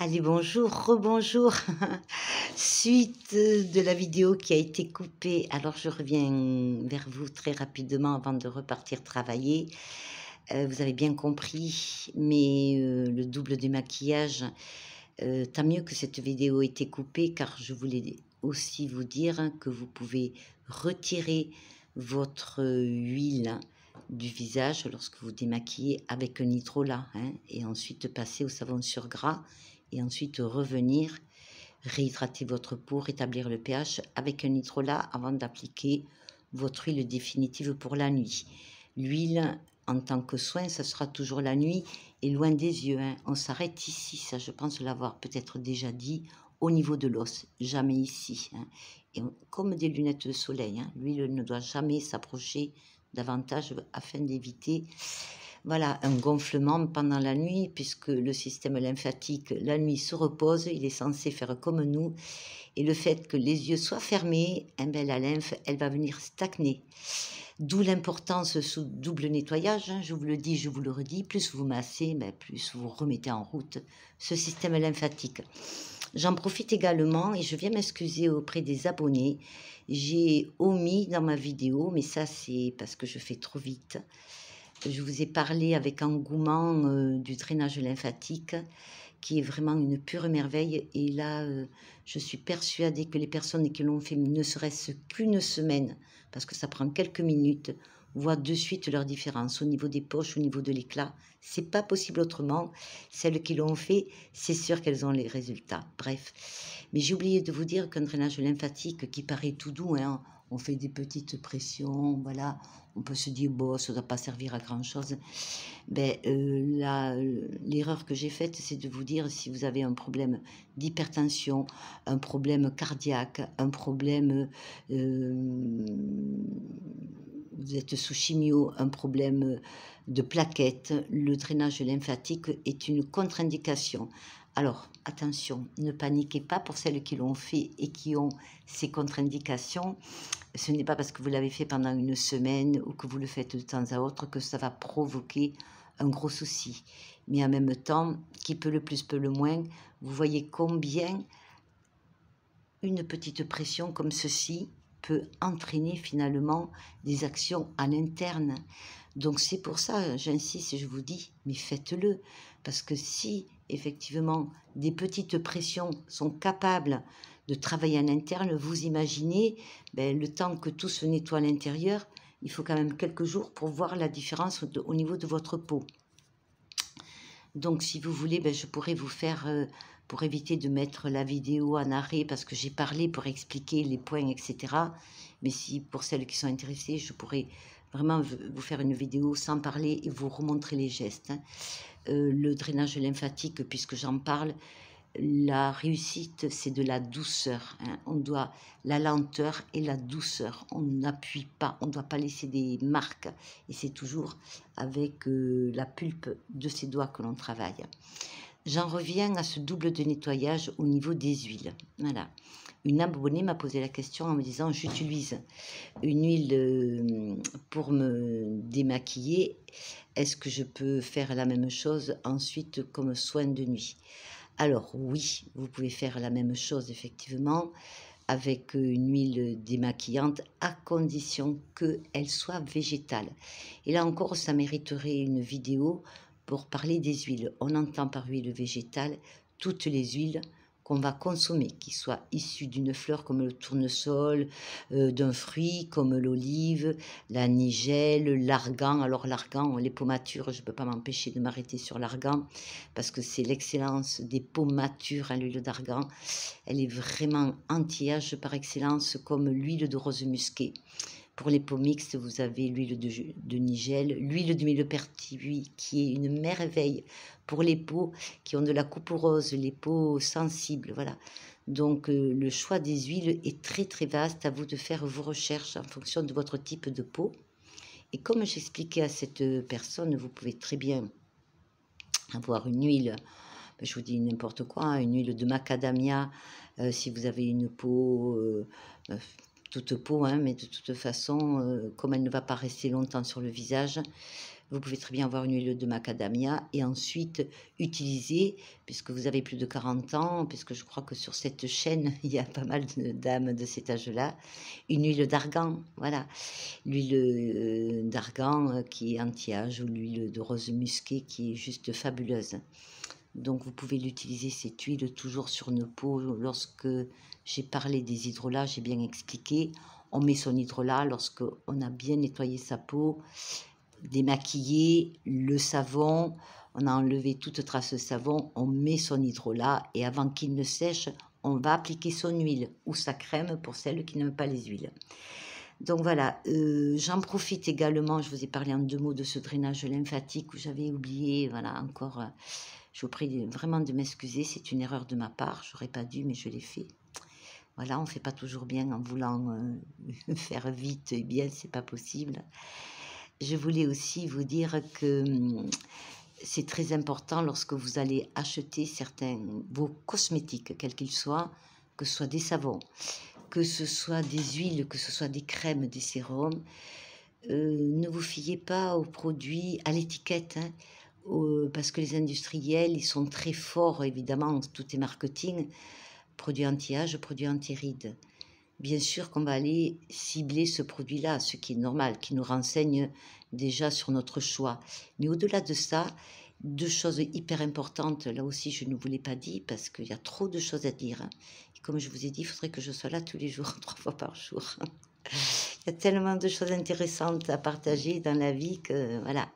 Allez, bonjour, rebonjour. Suite de la vidéo qui a été coupée, alors je reviens vers vous très rapidement avant de repartir travailler. Vous avez bien compris, mais le double démaquillage, tant mieux que cette vidéo ait été coupée, car je voulais aussi vous dire que vous pouvez retirer votre huile du visage lorsque vous démaquillez avec un nitrolat, hein, et ensuite passer au savon sur gras et ensuite revenir réhydrater votre peau, rétablir le pH avec un nitrolat avant d'appliquer votre huile définitive pour la nuit. L'huile, en tant que soin, ça sera toujours la nuit et loin des yeux, hein. On s'arrête ici, ça je pense l'avoir peut-être déjà dit, au niveau de l'os, jamais ici, hein. Et comme des lunettes de soleil, hein, l'huile ne doit jamais s'approcher davantage afin d'éviter voilà, un gonflement pendant la nuit, puisque le système lymphatique, la nuit, se repose, il est censé faire comme nous, et le fait que les yeux soient fermés, eh bien, la lymphe, elle va venir stagner. D'où l'importance de ce double nettoyage, hein, je vous le dis, je vous le redis, plus vous massez, ben, plus vous remettez en route ce système lymphatique. J'en profite également et je viens m'excuser auprès des abonnés. J'ai omis dans ma vidéo, mais ça c'est parce que je fais trop vite. Je vous ai parlé avec engouement du drainage lymphatique, qui est vraiment une pure merveille. Et là, je suis persuadée que les personnes qui l'ont fait, ne serait-ce qu'une semaine, parce que ça prend quelques minutes, voient de suite leur différence au niveau des poches, au niveau de l'éclat. C'est pas possible autrement. Celles qui l'ont fait, c'est sûr qu'elles ont les résultats. Bref. Mais j'ai oublié de vous dire qu'un drainage lymphatique qui paraît tout doux, hein, on fait des petites pressions, voilà, on peut se dire, bon, ça ne doit pas servir à grand-chose. Ben, l'erreur que j'ai faite, c'est de vous dire si vous avez un problème d'hypertension, un problème cardiaque, un problème, vous êtes sous chimio, un problème de plaquettes, le drainage lymphatique est une contre-indication. Alors, attention, ne paniquez pas pour celles qui l'ont fait et qui ont ces contre-indications. Ce n'est pas parce que vous l'avez fait pendant une semaine ou que vous le faites de temps à autre que ça va provoquer un gros souci. Mais en même temps, qui peut le plus, peut le moins, vous voyez combien une petite pression comme ceci peut entraîner finalement des actions à l'interne. Donc c'est pour ça, j'insiste et je vous dis, mais faites-le. Parce que si effectivement des petites pressions sont capables de travailler en interne, vous imaginez le temps que tout se nettoie à l'intérieur, il faut quand même quelques jours pour voir la différence au niveau de votre peau. Donc si vous voulez, je pourrais vous faire, pour éviter de mettre la vidéo en arrêt, parce que j'ai parlé pour expliquer les points, etc. Mais si pour celles qui sont intéressées, je pourrais vraiment vous faire une vidéo sans parler et vous remontrer les gestes, hein. Le drainage lymphatique, puisque j'en parle, la réussite, c'est de la douceur, hein. On doit la lenteur et la douceur. On n'appuie pas, on ne doit pas laisser des marques. Et c'est toujours avec la pulpe de ses doigts que l'on travaille. J'en reviens à ce double de nettoyage au niveau des huiles. Voilà. Une abonnée m'a posé la question en me disant, j'utilise une huile pour me démaquiller. Est-ce que je peux faire la même chose ensuite comme soin de nuit? Alors oui, vous pouvez faire la même chose effectivement avec une huile démaquillante à condition qu'elle soit végétale. Et là encore, ça mériterait une vidéo pour parler des huiles. On entend par huile végétale toutes les huiles qu'on va consommer, qui soient issues d'une fleur comme le tournesol, d'un fruit comme l'olive, la nigelle, l'argan. Alors l'argan, les peaux matures, je ne peux pas m'empêcher de m'arrêter sur l'argan parce que c'est l'excellence des peaux matures, hein, l'huile d'argan. Elle est vraiment anti-âge par excellence, comme l'huile de rose musquée. Pour les peaux mixtes, vous avez l'huile de nigelle, l'huile de millepertuis qui est une merveille pour les peaux qui ont de la couperose, les peaux sensibles, voilà. Donc le choix des huiles est très très vaste, à vous de faire vos recherches en fonction de votre type de peau. Et comme j'expliquais à cette personne, vous pouvez très bien avoir une huile, je vous dis n'importe quoi, hein, une huile de macadamia, si vous avez une peau, toute peau, hein, mais de toute façon, comme elle ne va pas rester longtemps sur le visage, Vous pouvez très bien avoir une huile de macadamia et ensuite utiliser, puisque vous avez plus de 40 ans, puisque je crois que sur cette chaîne, il y a pas mal de dames de cet âge-là, une huile d'argan, voilà. L'huile d'argan qui est anti-âge ou l'huile de rose musquée qui est juste fabuleuse. Donc vous pouvez l'utiliser, cette huile, toujours sur nos peaux. Lorsque j'ai parlé des hydrolats, j'ai bien expliqué. On met son hydrolat lorsque on a bien nettoyé sa peau, démaquillé, le savon, on a enlevé toute trace de savon, on met son hydrolat et avant qu'il ne sèche, on va appliquer son huile ou sa crème pour celles qui n'aiment pas les huiles. Donc voilà, j'en profite également, je vous ai parlé en 2 mots de ce drainage lymphatique où j'avais oublié, voilà, encore, je vous prie vraiment de m'excuser, c'est une erreur de ma part, j'aurais pas dû, mais je l'ai fait. Voilà, on ne fait pas toujours bien en voulant faire vite et bien, c'est pas possible. Je voulais aussi vous dire que c'est très important lorsque vous allez acheter vos cosmétiques, quels qu'ils soient, que ce soit des savons, que ce soit des huiles, que ce soit des crèmes, des sérums, ne vous fiez pas aux produits, à l'étiquette, hein, parce que les industriels, ils sont très forts, évidemment, tout est marketing, produits anti-âge, produits anti-rides. Bien sûr qu'on va aller cibler ce produit-là, ce qui est normal, qui nous renseigne déjà sur notre choix. Mais au-delà de ça, 2 choses hyper importantes, là aussi je ne vous l'ai pas dit parce qu'il y a trop de choses à dire. Hein. Et comme je vous ai dit, il faudrait que je sois là tous les jours, 3 fois par jour. Il y a tellement de choses intéressantes à partager dans la vie que voilà.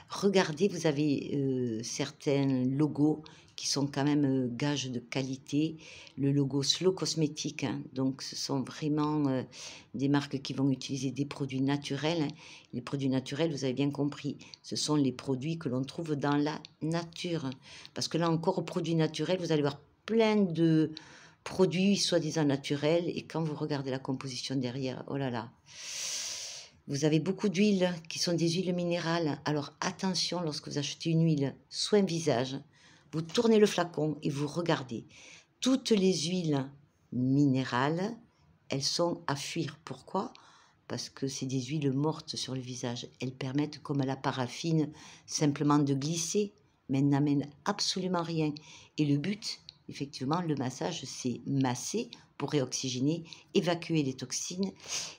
Regardez, vous avez certains logos qui sont quand même gages de qualité. Le logo Slow Cosmétique, hein, donc ce sont vraiment des marques qui vont utiliser des produits naturels. Hein. Les produits naturels, vous avez bien compris, ce sont les produits que l'on trouve dans la nature. Parce que là encore, aux produits naturels, vous allez voir plein de produits soi-disant naturels. Et quand vous regardez la composition derrière, oh là là, vous avez beaucoup d'huiles qui sont des huiles minérales. Alors attention, lorsque vous achetez une huile, soin visage, vous tournez le flacon et vous regardez. Toutes les huiles minérales, elles sont à fuir. Pourquoi? Parce que c'est des huiles mortes sur le visage. Elles permettent, comme à la paraffine, simplement de glisser, mais elles n'amènent absolument rien. Et le but, effectivement, le massage, c'est masser pour réoxygéner, évacuer les toxines,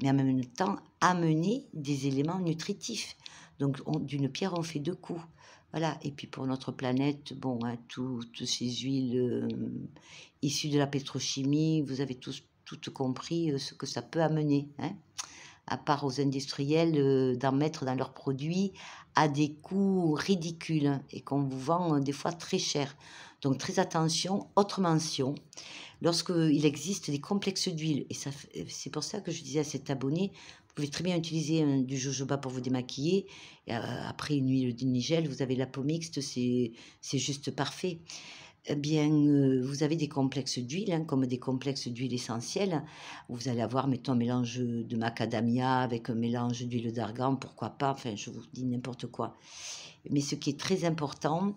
mais en même temps amener des éléments nutritifs. Donc d'une pierre, on fait 2 coups. Voilà, et puis pour notre planète, bon, hein, toutes ces huiles issues de la pétrochimie, vous avez toutes compris ce que ça peut amener, hein, à part aux industriels d'en mettre dans leurs produits à des coûts ridicules hein, et qu'on vous vend des fois très cher. Donc très attention, autre mention, lorsqu'il existe des complexes d'huile, et c'est pour ça que je disais à cet abonné, vous pouvez très bien utiliser du jojoba pour vous démaquiller, et, après une huile de nigel, vous avez la peau mixte, c'est juste parfait. Eh bien, vous avez des complexes d'huile, hein, comme des complexes d'huile essentielle. Vous allez avoir, mettons, un mélange de macadamia avec un mélange d'huile d'argan, pourquoi pas, enfin, je vous dis n'importe quoi. Mais ce qui est très important,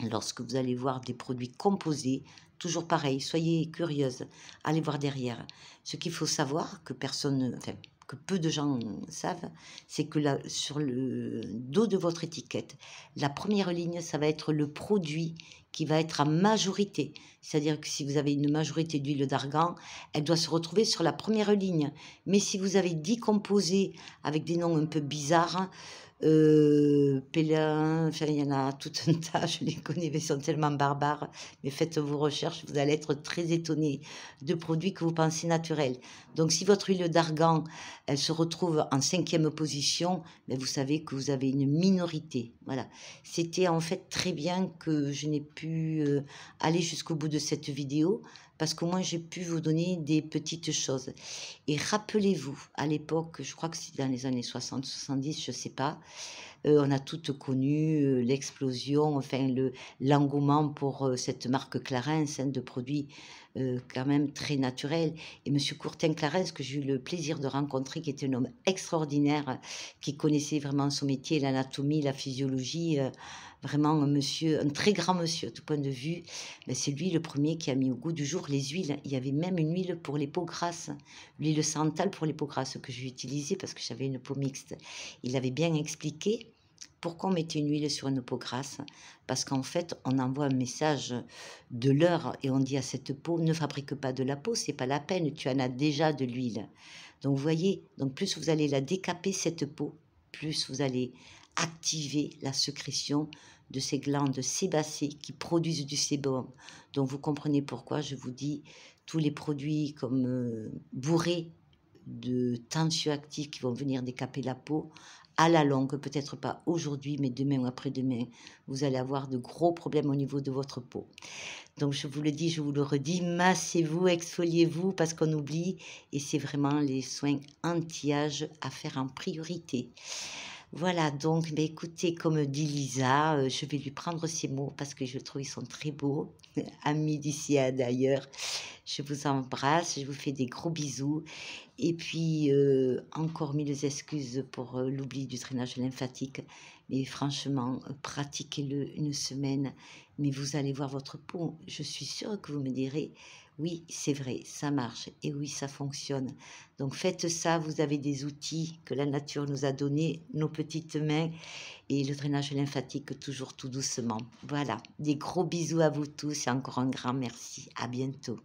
lorsque vous allez voir des produits composés, toujours pareil, soyez curieuse, allez voir derrière. Ce qu'il faut savoir, que personne, enfin, que peu de gens savent, c'est que là, sur le dos de votre étiquette, la première ligne, ça va être le produit qui va être en majorité. C'est-à-dire que si vous avez une majorité d'huile d'argan, elle doit se retrouver sur la première ligne. Mais si vous avez 10 composés avec des noms un peu bizarres, Pélin, enfin il y en a tout un tas, je les connais, mais ils sont tellement barbares. Mais faites vos recherches, vous allez être très étonnés de produits que vous pensez naturels. Donc si votre huile d'argan, elle se retrouve en 5e position, ben, vous savez que vous avez une minorité. Voilà. C'était en fait très bien que je n'ai pu aller jusqu'au bout de cette vidéo, parce qu'au moins j'ai pu vous donner des petites choses. Et rappelez-vous, à l'époque, je crois que c'est dans les années 60-70, je ne sais pas, on a toutes connu l'explosion, enfin l'engouement pour cette marque Clarins, hein, de produits quand même très naturels. Et Monsieur Courtin Clarins, que j'ai eu le plaisir de rencontrer, qui était un homme extraordinaire, qui connaissait vraiment son métier, l'anatomie, la physiologie, vraiment un très grand monsieur, à tout point de vue. Ben, c'est lui le premier qui a mis au goût du jour les huiles. Il y avait même une huile pour les peaux grasses, l'huile santal pour les peaux grasses que j'ai utilisée parce que j'avais une peau mixte. Il avait bien expliqué. Pourquoi on mettait une huile sur une peau grasse? Parce qu'en fait, on envoie un message de l'heure et on dit à cette peau: «Ne fabrique pas de la peau, c'est pas la peine, tu en as déjà de l'huile». Donc vous voyez, donc plus vous allez la décaper cette peau, plus vous allez activer la sécrétion de ces glandes sébacées qui produisent du sébum. Donc vous comprenez pourquoi je vous dis tous les produits comme, bourrés de tensioactifs qui vont venir décaper la peau, à la longue, peut-être pas aujourd'hui, mais demain ou après-demain, vous allez avoir de gros problèmes au niveau de votre peau. Donc je vous le dis, je vous le redis, massez-vous, exfoliez-vous parce qu'on oublie et c'est vraiment les soins anti-âge à faire en priorité. Voilà, donc, ben, écoutez, comme dit Lisa, je vais lui prendre ces mots parce que je trouve ils sont très beaux, amis d'ici et d'ailleurs. Je vous embrasse, je vous fais des gros bisous et puis, encore mille excuses pour, l'oubli du drainage lymphatique. Mais franchement, pratiquez-le une semaine, mais vous allez voir votre peau. Je suis sûre que vous me direz: «Oui, c'est vrai, ça marche et oui, ça fonctionne». Donc faites ça, vous avez des outils que la nature nous a donnés, nos petites mains et le drainage lymphatique toujours tout doucement. Voilà, des gros bisous à vous tous et encore un grand merci. À bientôt.